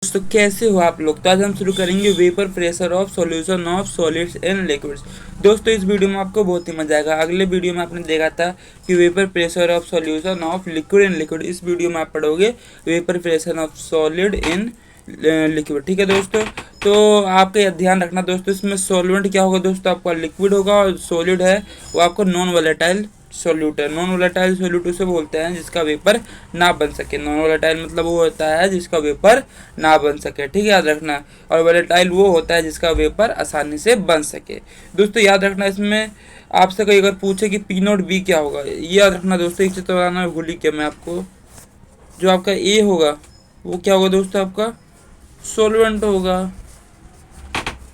दोस्तों कैसे हो आप लोग। तो आज हम शुरू करेंगे vapour pressure of solution of solids and liquids. दोस्तों इस वीडियो में आपको बहुत ही मजा आएगा। अगले वीडियो में आपने देखा था कि vapour pressure of solution of liquid and liquid. इस वीडियो में आप पढ़ोगे vapour pressure of solid in liquid. ठीक है दोस्तों, तो आपका यह ध्यान रखना दोस्तों, इसमें सॉल्वेंट क्या होगा दोस्तों, आपका लिक्विड होगा और सॉलिड है वो आपका नॉन वोलेटाइल सोल्यूट है। नॉन वोलेटाइल सोल्यूट उसे बोलते हैं जिसका वेपर ना बन सके। नॉन वोलेटाइल मतलब वो होता है जिसका वेपर ना बन सके, ठीक है, याद रखना। और वोलेटाइल वो होता है जिसका वेपर आसानी से बन सके। दोस्तों याद रखना, इसमें आपसे कोई अगर पूछे कि पी नोट बी क्या होगा, ये याद रखना दोस्तों। एक चीज तो बताना भूल ही क्या मैं आपको, जो आपका ए होगा वो क्या होगा दोस्तों, आपका सोलवेंट होगा।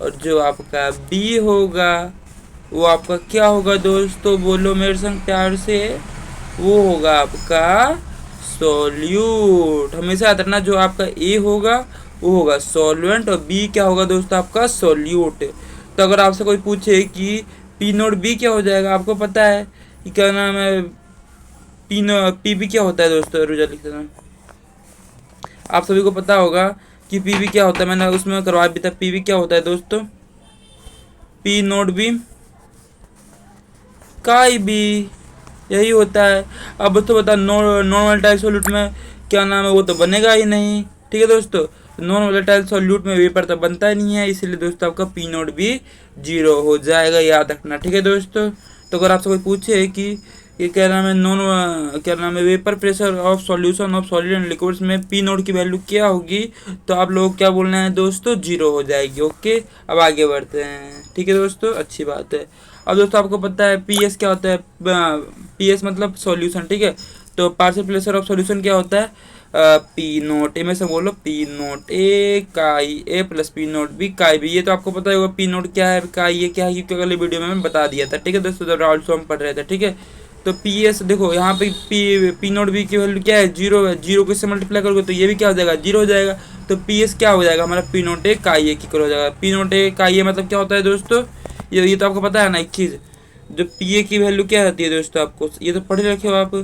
और जो आपका बी होगा वो आपका क्या होगा दोस्तों, बोलो मेरे संग प्यार से, वो होगा आपका सॉल्यूट। हमेशा याद रखना, जो आपका ए होगा वो होगा सॉल्वेंट और बी क्या होगा दोस्तों, आपका सॉल्यूट। तो अगर आपसे कोई पूछे कि पी नोट बी क्या हो जाएगा, आपको पता है कि क्या नाम है, पी बी क्या होता है दोस्तों, रुजा लिख देना। आप सभी को पता होगा कि पी बी क्या होता है, मैंने उसमें करवा भी था। पी बी क्या होता है दोस्तों, पी नोट बी काई बी, यही होता है। अब तो बता, नॉन वोलेटाइल सॉल्यूट में क्या नाम है, वो तो बनेगा ही नहीं। ठीक है दोस्तों, नॉन वोलेटाइल सॉल्यूट में वेपर तो बनता ही नहीं है, इसीलिए दोस्तों आपका पी नोट भी 0 हो जाएगा, याद रखना। ठीक है दोस्तों, तो अगर आपसे कोई पूछे कि ये क्या नाम है, क्या नाम है, vapour pressure of solution of solid and liquids में पी नोट की वैल्यू क्या होगी, तो आप लोग क्या बोलना है दोस्तों, 0 हो जाएगी। ओके, अब आगे बढ़ते हैं। ठीक है दोस्तों, अच्छी बात है। अब दोस्तों आपको पता है पी एस क्या होता है, पी एस मतलब सॉल्यूशन। ठीक है, तो पार्शियल प्रेशर ऑफ सॉल्यूशन क्या होता है, पी नोट ए में से बोलो, पी नोट ए काई ए प्लस पी नोट बी काई बी। ये तो आपको पता होगा पी नोट क्या है, काई ये क्या है, क्योंकि अगले वीडियो में मैं बता दिया था। ठीक है दोस्तों, जब ऑल्सो हम पढ़ रहे थे। ठीक है, तो पी एस देखो यहाँ पे पी नोट बी की वैल्यू क्या है, 0 है। 0 को इससे मल्टीप्लाई करोगे तो ये भी क्या हो जाएगा, 0 हो जाएगा। तो पी एस क्या हो जाएगा हमारा, पी नोट ए काई ए की हो जाएगा। पी नोट ए काई ए मतलब क्या होता है दोस्तों, ये तो आपको पता है ना एक चीज़, जो पी ए की वैल्यू क्या होती है दोस्तों, आपको ये तो पढ़े रखे हो आप,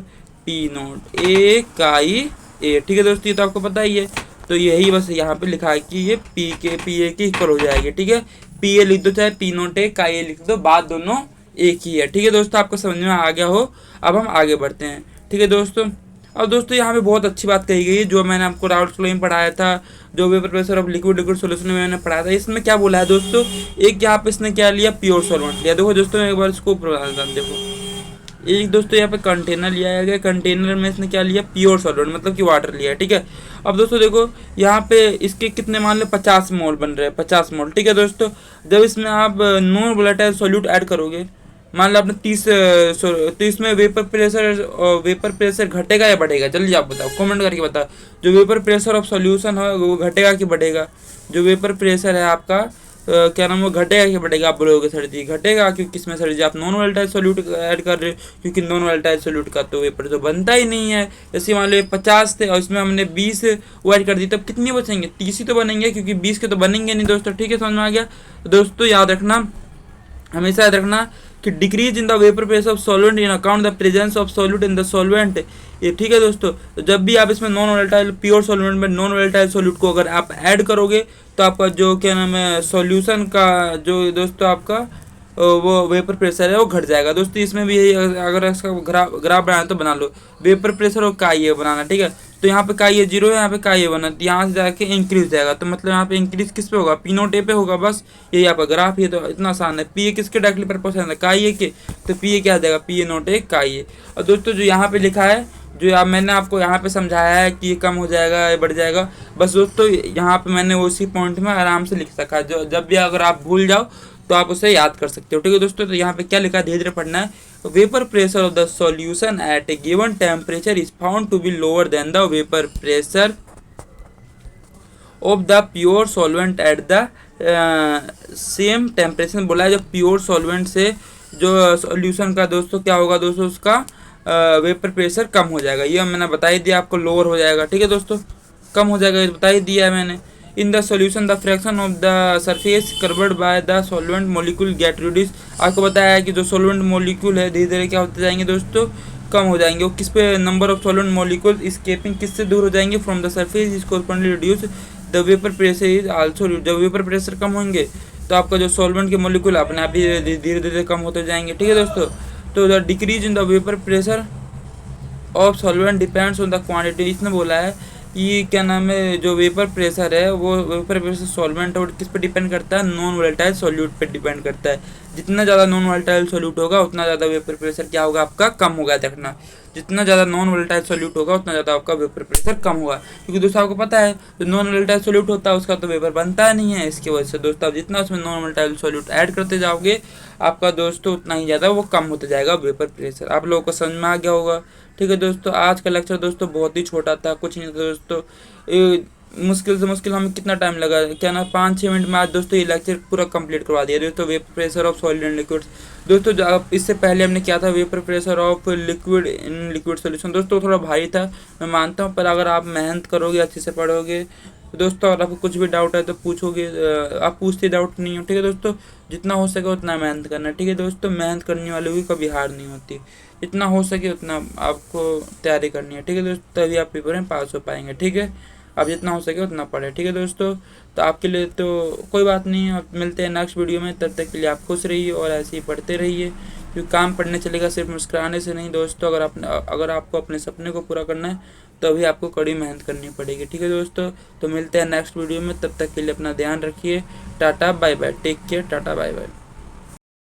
पी नोट ए काई ए। ठीक है दोस्तों, ये तो आपको पता ही है। तो यही बस यहाँ पे लिखा है कि ये पी ए की इक्वल हो जाएगी। ठीक है, पी ए लिख दो चाहे पी नोट ए काई ए लिख दो, बात दोनों एक ही है। ठीक है दोस्तों, आपको समझ में आ गया हो। अब हम आगे बढ़ते हैं। ठीक है दोस्तों, अब दोस्तों यहाँ पे बहुत अच्छी बात कही गई है, जो मैंने आपको राउल्ट फ्लो में पढ़ाया था, जो vapour pressure of liquid liquid solution में मैंने पढ़ाया था। इसमें क्या बोला है दोस्तों, एक यहाँ पे इसने क्या लिया, प्योर सॉल्वेंट लिया। देखो दोस्तों, एक बार इसको देखो, एक दोस्तों यहाँ पे कंटेनर लिया गया, कंटेनर में इसने क्या लिया, प्योर सॉल्वेंट मतलब कि वाटर लिया है। ठीक है, अब दोस्तों देखो यहाँ पे इसके कितने मान लो 50 मोल बन रहे हैं, 50 मोल। ठीक है दोस्तों, जब इसमें आप नॉन वोलेटाइल सॉल्यूट ऐड करोगे, मान लो आपने 30, तो इसमें वेपर प्रेशर घटेगा या बढ़ेगा, जल्दी आप बताओ, कमेंट करके बताओ। जो वेपर प्रेशर ऑफ सॉल्यूशन है वो घटेगा कि बढ़ेगा, जो वेपर प्रेशर है आपका क्या नाम, वो घटेगा कि बढ़ेगा। आप बोलोगे सर जी घटेगा, क्योंकि इसमें सर जी आप नॉन वोलेटाइल सॉल्यूट ऐड कर रहे हो, क्योंकि नॉन वोलेटाइल सॉल्यूट का तो वेपर तो बनता ही नहीं है। जैसे मान लो 50 थे और इसमें हमने 20 वो ऐड कर दी, तब कितनी बचेंगे, 30 ही तो बनेंगे, क्योंकि 20 के तो बनेंगे नहीं दोस्तों। ठीक है, समझ में आ गया दोस्तों। याद रखना, हमेशा याद रखना कि decrease in the vapour pressure of solvent in account the presence of solute in the solvent. ये ठीक है दोस्तों, तो जब भी आप इसमें नॉन वोलेटाइल प्योर सॉल्वेंट में नॉन वोलेटाइल सॉल्यूट को अगर आप ऐड करोगे, तो आपका जो क्या नाम है सॉल्यूशन का जो दोस्तों आपका वो वेपर प्रेशर है वो घट जाएगा दोस्तों। इसमें भी यही, अगर इसका ग्राफ बनाना तो बना लो, वेपर प्रेशर और का ये बनाना। ठीक है, तो यहाँ पे का ये 0 है, यहाँ पे का ये बना, तो यहाँ से जाके इंक्रीज जाएगा, तो मतलब यहाँ पे इंक्रीज किस पे होगा, पी नोट ए पे होगा। बस यही आपका ग्राफ, ये तो इतना आसान है। पी ए किसके डायरेक्टली पर्पस है, का ये के, तो पी ए क्या आ जाएगा, पी ए नोट ए का ये। और दोस्तों जो यहाँ पे लिखा है, जो मैंने आपको यहाँ पे समझाया है कि ये कम हो जाएगा ये बढ़ जाएगा, बस दोस्तों यहाँ पे मैंने उसी पॉइंट में आराम से लिख सका है। जो जब भी अगर आप भूल जाओ तो आप उसे याद कर सकते हो। ठीक है दोस्तों, तो यहाँ पे क्या लिखा है, धीरे धीरे पढ़ना है। Vapour pressure of the solution at a given temperature is found to be lower than the vapour pressure of the pure solvent at the same temperature. बोला है जो प्योर सॉल्वेंट से जो सॉल्यूशन का दोस्तों क्या होगा दोस्तों, उसका वेपर प्रेशर कम हो जाएगा। ये मैंने बता ही दिया आपको, लोअर हो जाएगा। ठीक है दोस्तों, कम हो जाएगा, ये बता ही दिया है मैंने। In the solution the fraction of the surface curved by the solvent molecule get reduce. आपको बताया है कि जो सॉल्वेंट मॉलिक्यूल है धीरे धीरे क्या होते जाएंगे दोस्तों, कम हो जाएंगे। वो किस पे, number of solvent molecule escaping किससे दूर हो जाएंगे, from the surface is correspondingly reduce the vapour pressure is also, जब वेपर प्रेशर कम होंगे तो आपका जो सॉल्वेंट के मोलिक्यूल अपने आप ही धीरे धीरे कम होते जाएंगे। ठीक है दोस्तों, तो the decrease in the vapour pressure of solvent depends on the quantity. इसने बोला है कि क्या नाम है, जो वेपर प्रेशर है वो वेपर प्रेशर सॉल्वेंट और किस पे डिपेंड करता है, नॉन वोलेटाइल सॉल्यूट पे डिपेंड करता है। जितना ज़्यादा नॉन वोलेटाइल सॉल्यूट होगा उतना ज़्यादा वेपर प्रेशर क्या होगा आपका, कम होगा। देखना, जितना ज़्यादा नॉन वोलेटाइल सॉल्यूट होगा उतना ज़्यादा आपका वेपर प्रेशर कम होगा, क्योंकि दोस्तों आपको पता है जो नॉन वोलेटाइल सॉल्यूट होता है उसका तो वेपर बनता नहीं है। इसकी वजह से दोस्तों आप जितना उसमें नॉन वोलेटाइल सॉल्यूट ऐड करते जाओगे आपका दोस्तों उतना ही ज़्यादा वो कम होता जाएगा वेपर प्रेशर। आप लोगों को समझ में आ गया होगा। ठीक है दोस्तों, आज का लेक्चर दोस्तों बहुत ही छोटा था, कुछ नहीं था दोस्तों। मुश्किल से मुश्किल हमें कितना टाइम लगा, क्या ना 5-6 मिनट में आज दोस्तों ये लेक्चर पूरा कंप्लीट करवा दिया दोस्तों, vapour pressure of solid and liquids. दोस्तों इससे पहले हमने क्या था, vapour pressure of liquid in liquid solution. दोस्तों थोड़ा भारी था मैं मानता हूँ, पर अगर आप मेहनत करोगे, अच्छे से पढ़ोगे तो दोस्तों अगर आपको कुछ भी डाउट है तो पूछोगे, आप पूछते डाउट नहीं हो। ठीक है दोस्तों, जितना हो सके उतना मेहनत करना। ठीक है दोस्तों, मेहनत करने वालों की कभी हार नहीं होती, जितना हो सके उतना आपको तैयारी करनी है। ठीक है दोस्तों, तभी आप पेपर में पास हो पाएंगे। ठीक है, आप जितना हो सके उतना पढ़ें। ठीक है दोस्तों, तो आपके लिए तो कोई बात नहीं है, आप मिलते हैं नेक्स्ट वीडियो में। तब तक के लिए आप खुश रहिए और ऐसे ही पढ़ते रहिए, क्योंकि काम पढ़ने चलेगा, सिर्फ मुस्कुराने से नहीं दोस्तों। अगर आपको अपने सपने को पूरा करना है तो अभी आपको कड़ी मेहनत करनी पड़ेगी। ठीक है दोस्तों, तो मिलते हैं नेक्स्ट वीडियो में। तब तक के लिए अपना ध्यान रखिए। Tata bye bye, take care, tata bye bye.